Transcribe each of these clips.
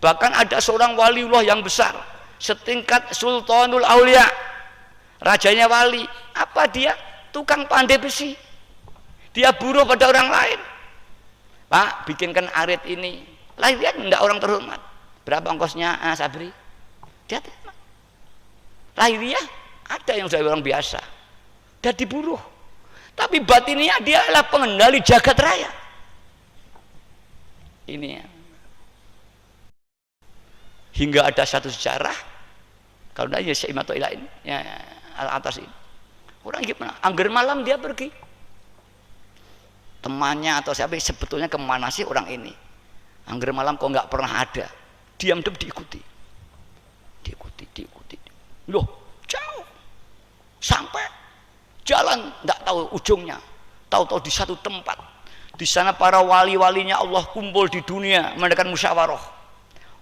Bahkan ada seorang waliullah yang besar, setingkat Sultanul Aulia, rajanya wali. Apa dia? Tukang pandai besi. Dia buruh pada orang lain. Pak, bikinkan arit ini. Lah lihat enggak orang terhormat. Berapa ongkosnya, Sabri? Dia terima. Lah dia ada yang sudah orang biasa. Dia diburuh. Tapi batinnya dia adalah pengendali jagat raya. Ini ya. Hingga ada satu sejarah, kalau tidak ya Syekh Imato Ilain ya, atas ini orang gimana, angger malam dia pergi, temannya atau siapa sebetulnya kemana sih orang ini, angger malam kok nggak pernah ada, diam-diam diikuti, loh jauh sampai jalan nggak tahu ujungnya, tahu-tahu di satu tempat, di sana para wali-walinya Allah kumpul di dunia mengadakan musyawarah,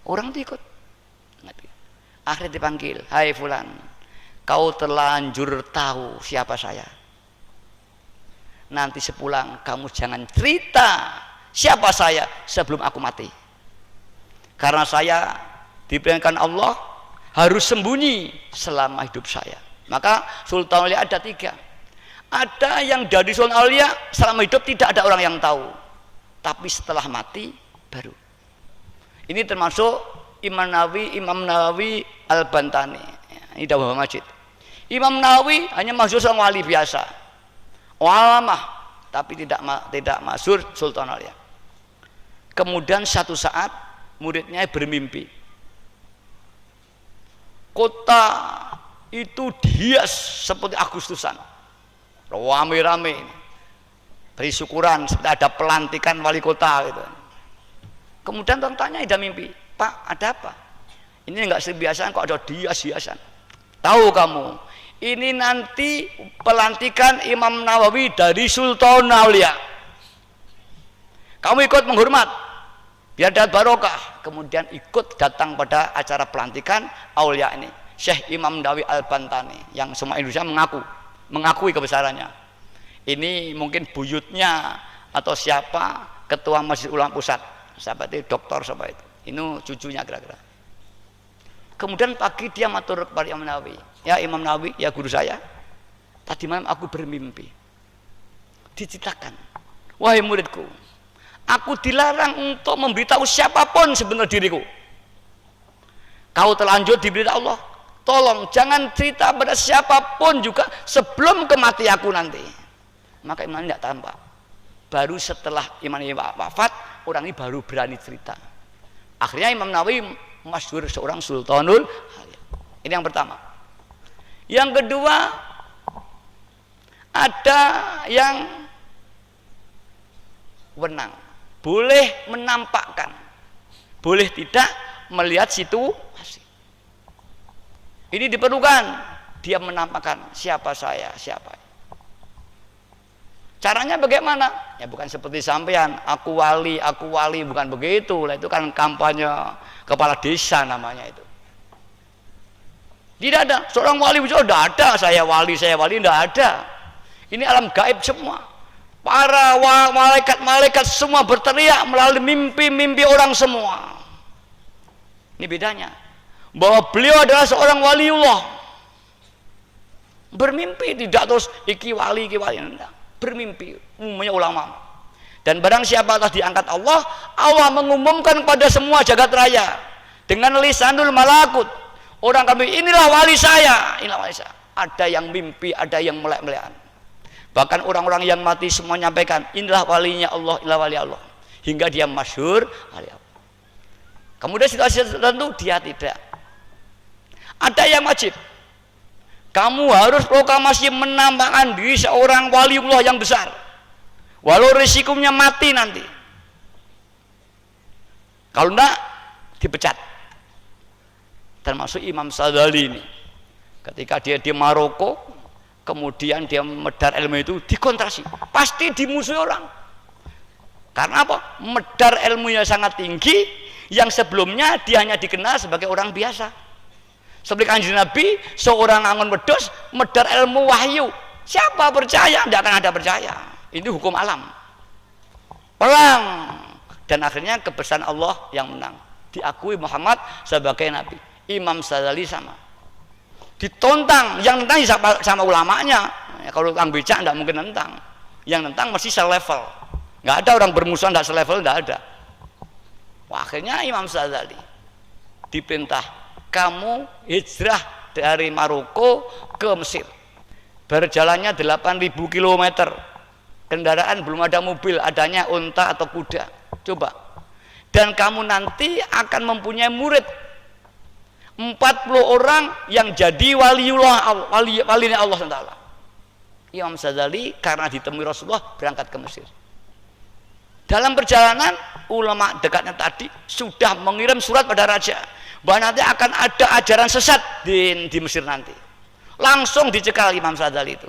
orang itu ikut. Akhirnya dipanggil, hai fulan, kau terlanjur tahu siapa saya. Nanti sepulang kamu jangan cerita siapa saya sebelum aku mati. Karena saya diperingatkan Allah harus sembunyi selama hidup saya. Maka Sultan Aulia ada 3. Ada yang dari Sultan Aulia selama hidup tidak ada orang yang tahu, tapi setelah mati baru. Ini termasuk Imam Nawawi Al-Bantani. Ini Dawah Majid. Imam Nawawi hanya masyhur seorang wali biasa, walamah, tapi tidak masyhur Sultan Aulia. Kemudian satu saat muridnya bermimpi, kota itu dihias seperti Agustusan, rame-rame, beri syukuran seperti ada pelantikan wali kota gitu. Kemudian orang tanya, ada mimpi, Pak, ada apa? Ini enggak sebiasaan kok ada hias-hiasan. Tahu kamu, ini nanti pelantikan Imam Nawawi dari Sultan Aulia. Kamu ikut menghormat, biar dapat barokah. Kemudian ikut datang pada acara pelantikan Aulia ini. Syekh Imam Nawawi Al-Bantani yang semua Indonesia mengakui kebesarannya. Ini mungkin buyutnya atau siapa ketua Masjid Ulama Pusat. Siapa itu, doktor siapa itu, ini cucunya kira-kira. Kemudian pagi dia matur kepada Imam Nawawi, ya Imam Nawawi, ya guru saya, tadi malam aku bermimpi, diceritakan, wahai muridku, aku dilarang untuk memberitahu siapapun sebenarnya diriku. Kau terlanjur diberitahu Allah, tolong jangan cerita pada siapapun juga sebelum kematian aku nanti. Maka Imam Nawawi tidak tampak. Baru setelah Imam Nawawi wafat, orang ini baru berani cerita. Akhirnya Imam Nawawi masyhur seorang Sultanul Aulia. Ini yang pertama. Yang kedua, ada yang wenang, boleh menampakkan, boleh tidak melihat situasi. Ini diperlukan, dia menampakkan siapa saya, siapa. Caranya bagaimana? Ya bukan seperti sampean, aku wali, bukan begitu. Lah itu kan kampanye kepala desa namanya itu. Tidak ada seorang wali bicara, tidak ada saya wali, tidak ada. Ini alam gaib semua. Para malaikat semua berteriak melalui mimpi-mimpi orang semua. Ini bedanya. Bahwa beliau adalah seorang waliullah. Bermimpi tidak terus iki wali, enggak. Bermimpi umumnya ulama. Dan barang siapa telah diangkat Allah, Allah mengumumkan kepada semua jagat raya dengan lisanul malakut. Orang kami inilah wali saya, inilah wali saya. Ada yang mimpi, ada yang melek-melekan. Bahkan orang-orang yang mati semua nyampaikan inilah walinya Allah, inilah wali Allah. Hingga dia masyhur wali Allah. Kemudian situasi tertentu dia tidak. Ada yang wajib. Kamu harus proklamasi menampakkan diri seorang waliullah yang besar, walau risikonya mati nanti. Kalau enggak, dipecat. Termasuk Imam Sadali ini, ketika dia di Maroko, kemudian dia medar ilmu itu dikontrasi, pasti dimusuhi orang. Karena apa? Medar ilmunya sangat tinggi, yang sebelumnya dia hanya dikenal sebagai orang biasa. Seperti Kanjeng Nabi, seorang angon wedhus medar ilmu wahyu. Siapa percaya? Tidak akan ada percaya. Ini hukum alam. Perang. Dan akhirnya kebesaran Allah yang menang. diakui Muhammad sebagai nabi. Imam Ghazali sama, ditontang, yang tentang sama ulamanya. Kalau orang becak tidak mungkin nentang, yang nentang mesti selevel, nggak ada orang bermusuhan tidak selevel, nggak ada. Wah, akhirnya Imam Ghazali diperintah, kamu hijrah dari Maroko ke Mesir, berjalannya 8.000 km, kendaraan belum ada mobil, adanya unta atau kuda, coba, dan kamu nanti akan mempunyai murid 40 orang yang jadi waliullah, walinya Allah SWT. Imam Ghazali karena ditemui Rasulullah berangkat ke Mesir. Dalam perjalanan, ulama dekatnya tadi sudah mengirim surat pada raja bahwa nanti akan ada ajaran sesat di Mesir nanti. Langsung dicekal Imam Ghazali itu.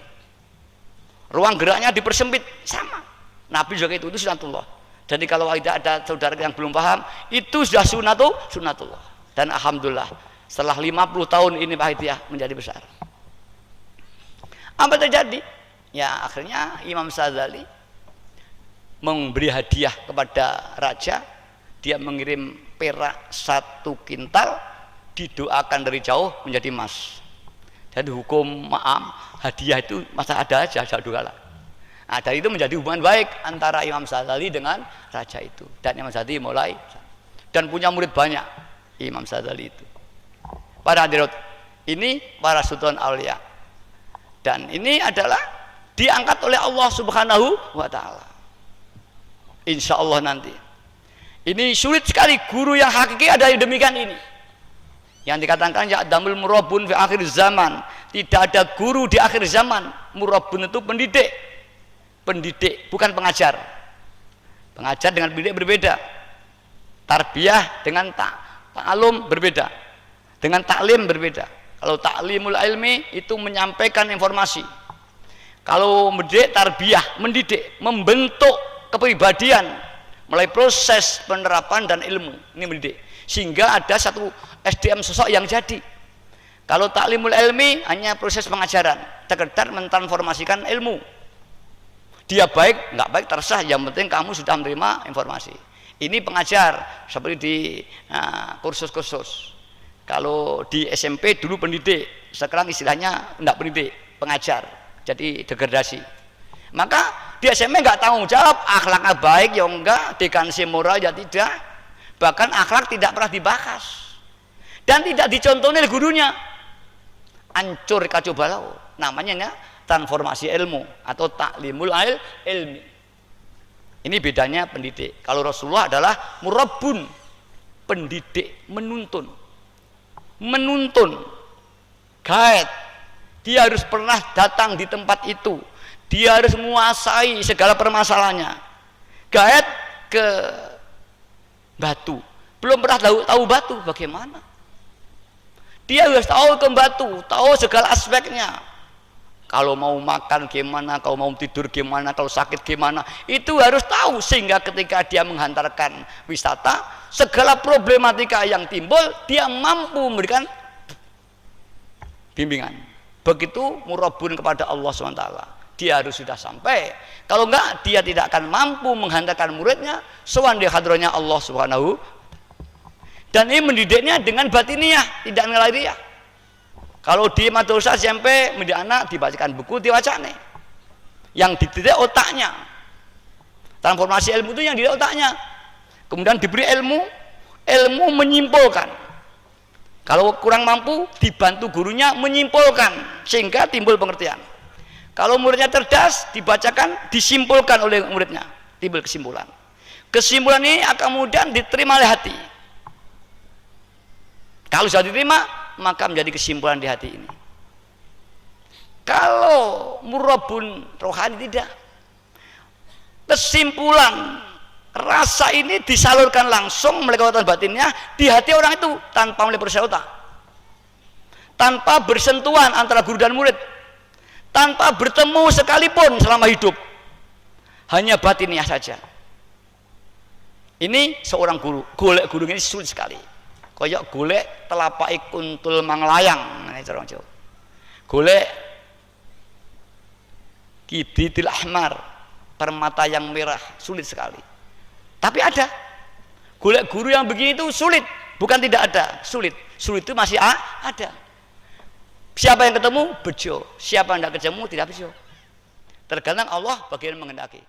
Ruang geraknya dipersempit, sama. Nabi juga itu sunatullah. Jadi kalau ada saudara yang belum paham, itu sudah sunatullah. Dan alhamdulillah setelah 50 tahun ini Pak Hidayah menjadi besar. Apa terjadi? Ya akhirnya Imam Ghazali memberi hadiah kepada raja. Dia mengirim perak 1 kintal, didoakan dari jauh menjadi emas. Jadi hukum maaf hadiah itu masa ada aja, jauh kalah. Nah, dari itu menjadi hubungan baik antara Imam Ghazali dengan raja itu. Dan Imam Ghazali mulai dan punya murid banyak Imam Ghazali itu. Para hadirat, ini para sultan aulia, dan ini adalah diangkat oleh Allah Subhanahu wa Ta'ala. Insya Allah nanti ini sulit sekali guru yang hakiki ada yang demikian ini, yang dikatakan ya damul murabun fi akhir zaman. Tidak ada guru di akhir zaman. Murabun itu pendidik bukan pengajar. Pengajar dengan pendidik berbeda, tarbiyah dengan ta'alum berbeda, dengan taklim berbeda. Kalau taklimul ilmi itu menyampaikan informasi. Kalau mendidik tarbiyah, mendidik, membentuk kepribadian mulai proses penerapan dan ilmu. Ini mendidik. Sehingga ada satu SDM sosok yang jadi. Kalau taklimul ilmi hanya proses pengajaran, sekedar mentransformasikan ilmu. Dia baik, nggak baik terserah, yang penting kamu sudah menerima informasi. Ini pengajar seperti di kursus-kursus. Kalau di SMP dulu pendidik, sekarang istilahnya tidak pendidik, pengajar, jadi degradasi. Maka di SMP nggak tanggung jawab, akhlaknya baik ya enggak, dekansi moral ya tidak, bahkan akhlak tidak pernah dibahas dan tidak dicontohi oleh gurunya. Hancur kacau balau, namanya transformasi ilmu atau taklimul ilmi. Ini bedanya pendidik. Kalau Rasulullah adalah murabbun, pendidik, menuntun, guide. Dia harus pernah datang di tempat itu, dia harus menguasai segala permasalahannya. Guide ke batu, belum pernah tahu batu bagaimana, dia harus tahu ke batu, tahu segala aspeknya. Kalau mau makan gimana, kalau mau tidur gimana, kalau sakit gimana, itu harus tahu. Sehingga ketika dia menghantarkan wisata, segala problematika yang timbul dia mampu memberikan bimbingan. Begitu murabun kepada Allah SWT, dia harus sudah sampai. Kalau enggak, dia tidak akan mampu menghantarkan muridnya sowan di hadronya Allah Subhanahu. Dan ini mendidiknya dengan batiniah, tidak ngelariah. Kalau di madrasah SMP mendidik anak, dibacakan buku, diwacane. Yang dididik otaknya. Transformasi ilmu itu yang dididik otaknya. Kemudian diberi ilmu menyimpulkan. Kalau kurang mampu, dibantu gurunya menyimpulkan sehingga timbul pengertian. Kalau muridnya cerdas, dibacakan, disimpulkan oleh muridnya, timbul kesimpulan. Kesimpulan ini akan kemudian diterima oleh hati. Kalau sudah diterima, maka menjadi kesimpulan di hati ini. Kalau murabun rohani tidak, kesimpulan rasa ini disalurkan langsung melalui kekuatan batinnya di hati orang itu tanpa melalui proses otak, tanpa bersentuhan antara guru dan murid, tanpa bertemu sekalipun selama hidup, hanya batinnya saja. Ini seorang guru, golek guru ini sulit sekali. Koyok golek telapak kuntul manglayang, ini cara Jawa. Golek kibritil ahmar, permata yang merah, sulit sekali. Tapi ada golek guru yang begini itu sulit. bukan tidak ada, sulit itu masih ada. Siapa yang ketemu bejo, siapa yang tidak ketemu tidak bejo. Tergantung Allah bagaimana menghendaki.